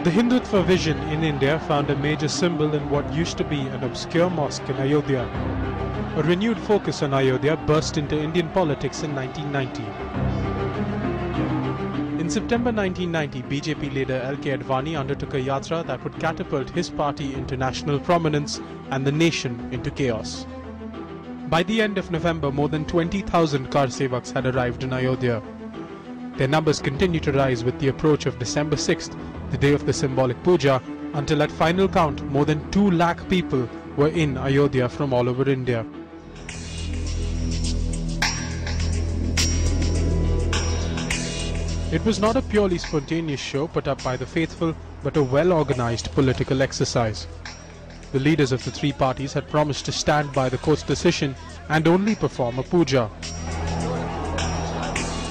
The Hindutva vision in India found a major symbol in what used to be an obscure mosque in Ayodhya. A renewed focus on Ayodhya burst into Indian politics in 1990. In September 1990, BJP leader L.K. Advani undertook a yatra that would catapult his party into national prominence and the nation into chaos. By the end of November, more than 20,000 car sevaks had arrived in Ayodhya. Their numbers continued to rise with the approach of December 6th, the day of the symbolic puja, until at final count, more than 2 lakh people were in Ayodhya from all over India. It was not a purely spontaneous show put up by the faithful, but a well-organized political exercise. The leaders of the 3 parties had promised to stand by the court's decision and only perform a puja.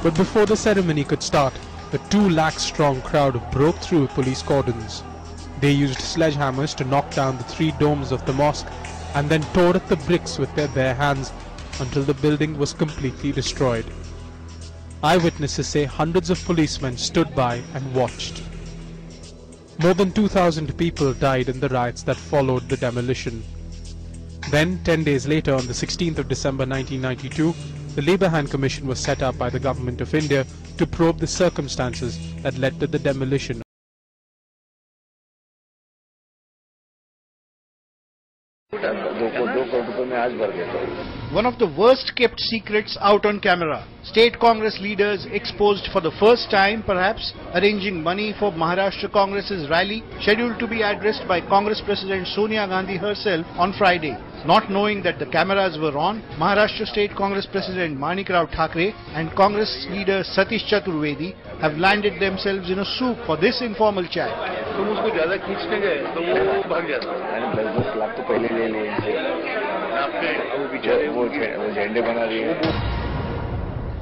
But before the ceremony could start, the 2 lakh strong crowd broke through police cordons. They used sledgehammers to knock down the 3 domes of the mosque and then tore at the bricks with their bare hands until the building was completely destroyed. Eyewitnesses say hundreds of policemen stood by and watched. More than 2,000 people died in the riots that followed the demolition. Then, 10 days later, on the 16th of December 1992, the Labour Hand Commission was set up by the Government of India to probe the circumstances that led to the demolition. One of the worst kept secrets out on camera. State Congress leaders exposed for the first time, perhaps, arranging money for Maharashtra Congress's rally, scheduled to be addressed by Congress President Sonia Gandhi herself on Friday. Not knowing that the cameras were on, Maharashtra State Congress President Manik Rao Thakre and Congress leader Satish Chaturvedi have landed themselves in a soup for this informal chat.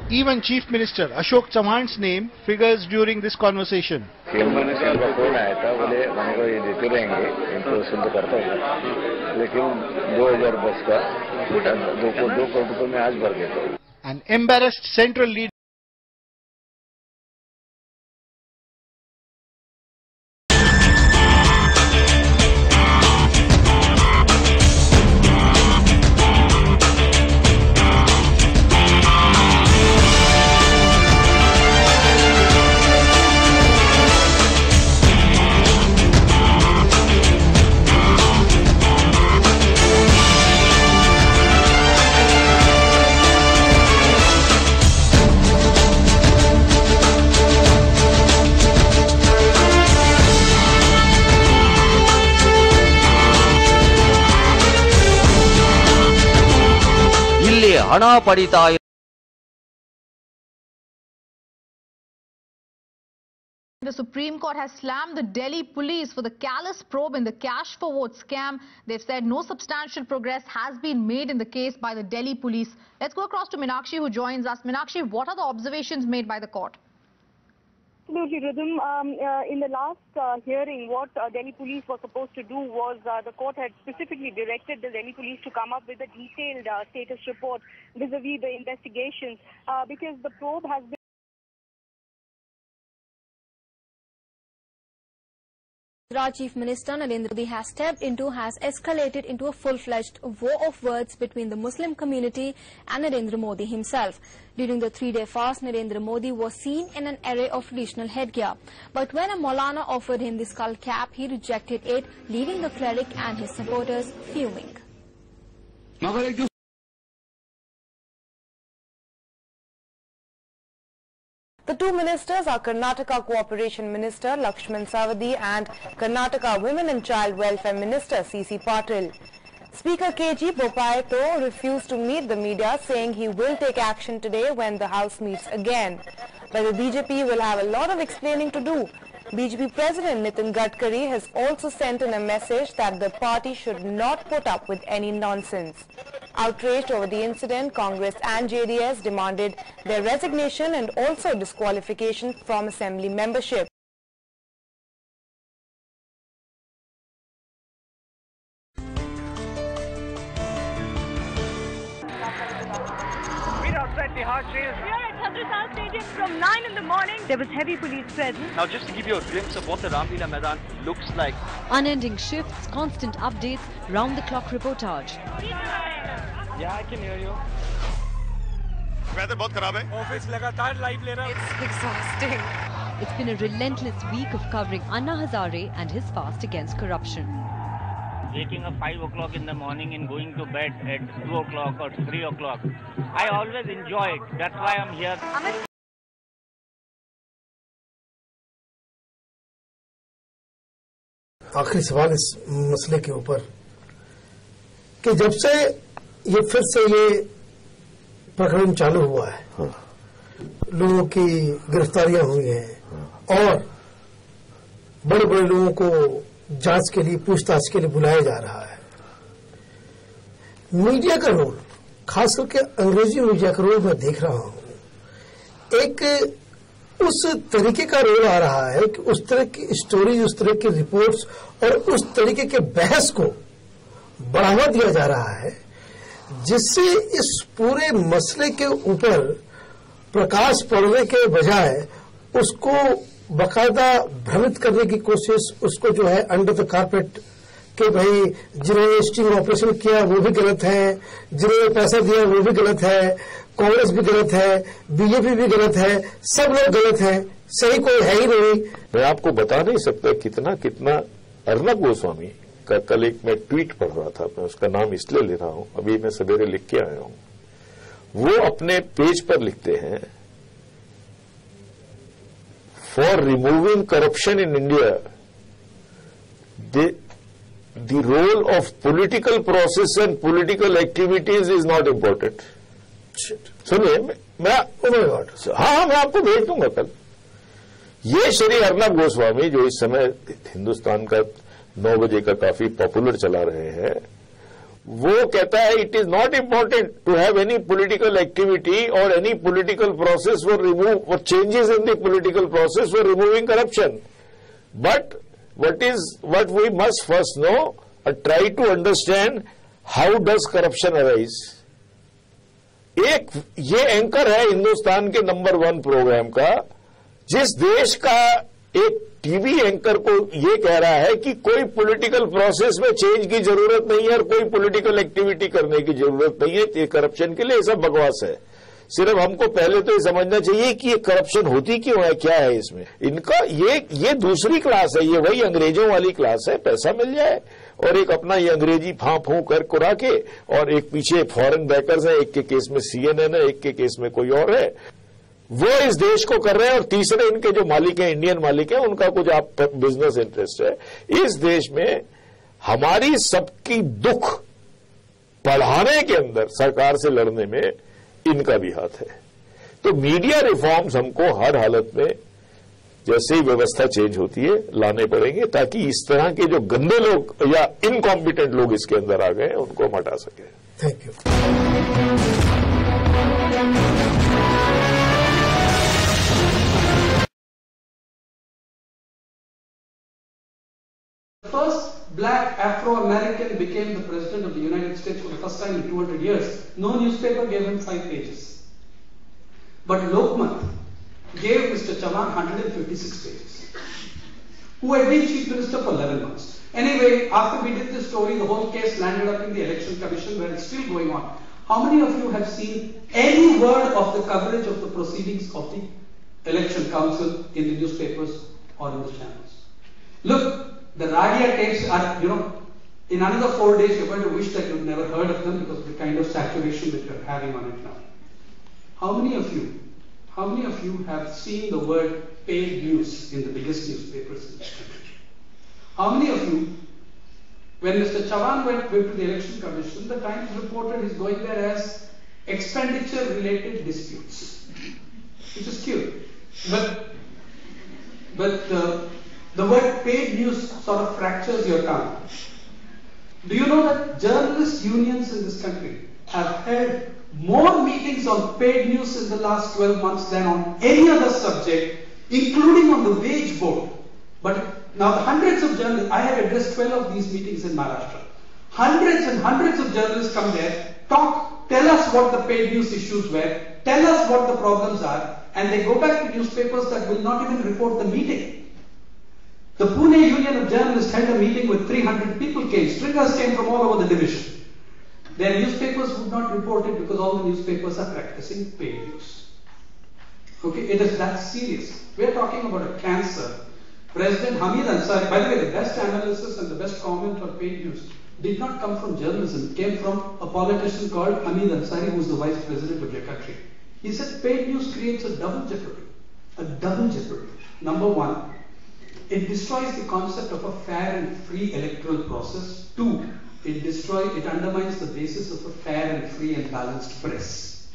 Even Chief Minister Ashok Chauhan's name figures during this conversation. An embarrassed central leader. The Supreme Court has slammed the Delhi police for the callous probe in the cash for vote scam. They've said no substantial progress has been made in the case by the Delhi police. Let's go across to Meenakshi, who joins us. Meenakshi, what are the observations made by the court? Absolutely, Rhythm. In the last hearing, what Delhi police were supposed to do was the court had specifically directed the Delhi police to come up with a detailed status report vis-a-vis the investigations because the probe has been Chief Minister Narendra Modi has stepped into has escalated into a full-fledged war of words between the Muslim community and Narendra Modi himself. During the 3-day fast, Narendra Modi was seen in an array of traditional headgear. But when a Maulana offered him the skull cap, he rejected it, leaving the cleric and his supporters fuming. The 2 ministers are Karnataka Cooperation Minister Lakshman Savadi and Karnataka Women and Child Welfare Minister C.C. Patil. Speaker K.G. Bopaito refused to meet the media, saying he will take action today when the House meets again. But the BJP will have a lot of explaining to do. BJP President Nitin Gadkari has also sent in a message that the party should not put up with any nonsense. Outraged over the incident, Congress and JDS demanded their resignation and also disqualification from assembly membership. We're outside the Hajj. We are at Chandra Stadium from 9 in the morning. There was heavy police presence. Now just to give you a glimpse of what the Ramleela Maidan looks like. Unending shifts, constant updates, round-the-clock reportage. Yeah, I can hear you. weather बहुत खराब है. Office लगातार live ले रहा. It's exhausting. It's been a relentless week of covering Anna Hazare and his fast against corruption. Waking up 5 o'clock in the morning and going to bed at 2 o'clock or 3 o'clock. I always enjoy it. That's why I'm here. आखिरी सवाल इस मसले के ऊपर कि जब से ये फिर से ये प्रकरण चालू हुआ है, लोगों की गिरफ्तारियां हुई हैं और बड़े बड़े लोगों को जांच के लिए, पूछताछ के लिए बुलाया जा रहा है. मीडिया का रोल, खास करके अंग्रेजी मीडिया का रोल मैं देख रहा हूं, एक उस तरीके का रोल आ रहा है कि उस तरह की स्टोरीज, उस तरह की रिपोर्ट्स और उस तरीके के बहस को बढ़ावा दिया जा रहा है, जिससे इस पूरे मसले के ऊपर प्रकाश पड़ने के बजाय उसको बाकायदा भ्रमित करने की कोशिश, उसको जो है अंडर द कारपेट कि भाई जिन्होंने स्टिंग ऑपरेशन किया वो भी गलत है, जिन्होंने पैसा दिया वो भी गलत है, कांग्रेस भी गलत है, बीजेपी भी गलत है, सब लोग गलत हैं, सही कोई है ही नहीं. मैं आपको बता नहीं सकता कितना कितना अर्नब गोस्वामी का कल एक मैं ट्वीट पढ़ रहा था, मैं उसका नाम इसलिए ले रहा हूं, अभी मैं सवेरे लिख के आया हूं. वो अपने पेज पर लिखते हैं, for removing corruption in India the role of political process and political activities is not important. सुनिए, मैं आपको भेज दूंगा कल. ये श्री अर्नब गोस्वामी जो इस समय हिंदुस्तान का 9 बजे का काफी पॉपुलर चला रहे हैं, वो कहता है it is not important to have any political activity और any political process for changes in the political process for removing corruption. But what we must first know or try to understand how does corruption arise. एक ये anchor है हिंदुस्तान के number 1 programme का, जिस देश का एक टीवी एंकर को ये कह रहा है कि कोई पॉलिटिकल प्रोसेस में चेंज की जरूरत नहीं है और कोई पॉलिटिकल एक्टिविटी करने की जरूरत नहीं है ये करप्शन के लिए. ये सब बकवास है. सिर्फ हमको पहले तो ये समझना चाहिए कि ये करप्शन होती क्यों है, क्या है इसमें. इनका ये दूसरी क्लास है, ये वही अंग्रेजों वाली क्लास है. पैसा मिल जाए और एक अपना ये अंग्रेजी फां फूं कर कुरा के, और एक पीछे फॉरेन बैकर्स है, एक के केस में CNN है, एक के केस में कोई और है, वो इस देश को कर रहे हैं. और तीसरे इनके जो मालिक हैं, इंडियन मालिक हैं, उनका कुछ आप बिजनेस इंटरेस्ट है. इस देश में हमारी सबकी दुख बढ़ाने के अंदर सरकार से लड़ने में इनका भी हाथ है. तो मीडिया रिफॉर्म्स हमको हर हालत में जैसे ही व्यवस्था चेंज होती है लाने पड़ेंगे, ताकि इस तरह के जो गंदे लोग या इनकॉम्पिटेंट लोग इसके अंदर आ गए उनको हम हटा सके. Thank you. First black Afro-American became the president of the United States for the first time in 200 years. No newspaper gave him 5 pages. But Lokmat gave Mr. Chavan 156 pages, who had been chief minister for 11 months. Anyway, after we did this story, the whole case landed up in the election commission where it's still going on. How many of you have seen any word of the coverage of the proceedings of the election council in the newspapers or in the channels? Look, the Radia tapes are, in another 4 days you're going to wish that you've never heard of them because of the kind of saturation that you're having on it now. How many of you have seen the word paid news in the biggest newspapers in this country? How many of you, when Mr. Chavan went to the election commission, the Times reported he's going there as expenditure related disputes, which is cute. But the word paid news sort of fractures your tongue. Do you know that journalist unions in this country have held more meetings on paid news in the last 12 months than on any other subject, including on the wage board? But now hundreds of journalists, I have addressed 12 of these meetings in Maharashtra. Hundreds and hundreds of journalists come there, talk, tell us what the paid news issues were, tell us what the problems are, and they go back to newspapers that will not even report the meeting. The Pune Union of Journalists held a meeting with 300 people came. Stringers came from all over the division. Their newspapers would not report it because all the newspapers are practicing paid news. Okay, it is that serious. We are talking about a cancer. President Hamid Ansari, by the way, the best analysis and the best comment on paid news did not come from journalism. It came from a politician called Hamid Ansari, who is the vice president of your country. He said paid news creates a double jeopardy. A double jeopardy. Number one, it destroys the concept of a fair and free electoral process. Two, it undermines the basis of a fair and free and balanced press.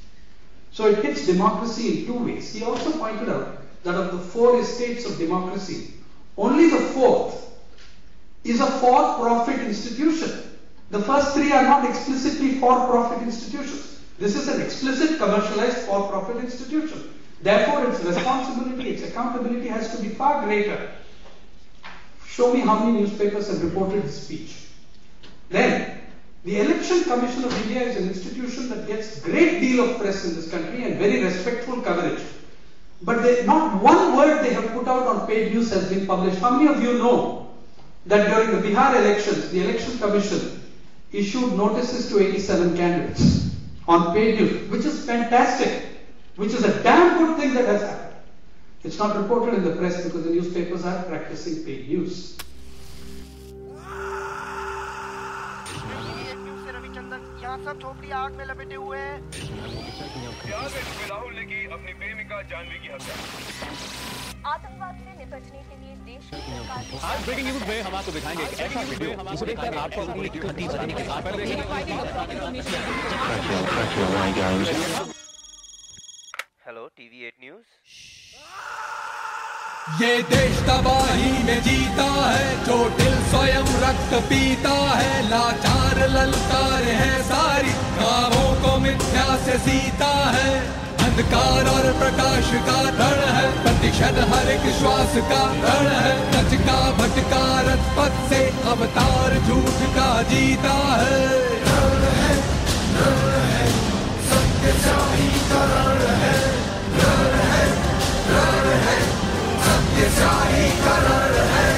So it hits democracy in two ways. He also pointed out that of the 4 estates of democracy, only the 4th is a for-profit institution. The first 3 are not explicitly for-profit institutions. This is an explicit commercialized for-profit institution. Therefore, its responsibility, its accountability has to be far greater. Show me how many newspapers have reported his speech. Then, the Election Commission of India is an institution that gets great deal of press in this country and very respectful coverage. But not one word they have put out on paid news has been published. How many of you know that during the Bihar elections, the Election Commission issued notices to 87 candidates on paid news, which is fantastic, which is a damn good thing that has happened. It's not reported in the press because the newspapers are practicing paid news. सब थोपड़ी आग में लपेटे हुए हैं। राहुल ने की अपनी प्रेमिका जानवी की हत्या। आतंकवाद से निपटने के लिए देश की सरकार आज ब्रेकिंग न्यूज में हम आपको दिखाएंगे एक ऐसा वीडियो जिसे देखकर आपको पूरी घटी बजने के साथ हेलो टीवी 8 न्यूज़। ये देश तबाही में जीता है, जो दिल स्वयं रक्त पीता है, लाचार ललकार है सारी, गाँवों को मिथ्या से सीता है, अंधकार और प्रकाश का रण है, प्रतिशत हर एक श्वास का रण है, नचका भटका रजपथ से अवतार झूठ का जीता है, सत्यशाही का रण है, सत्यशाही का रण है।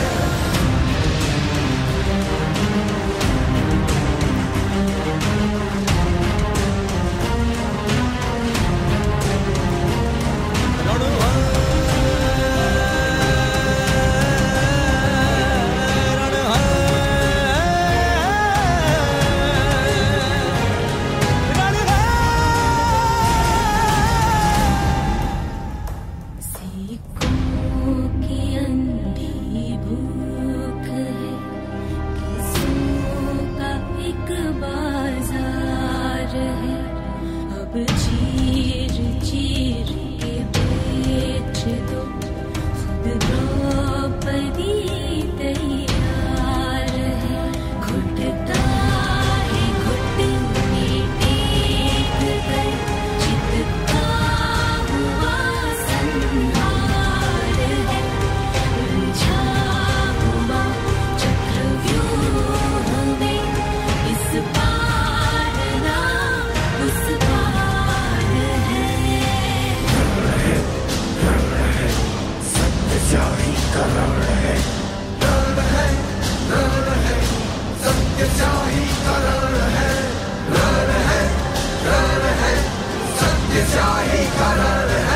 सत्यशाही का रण है।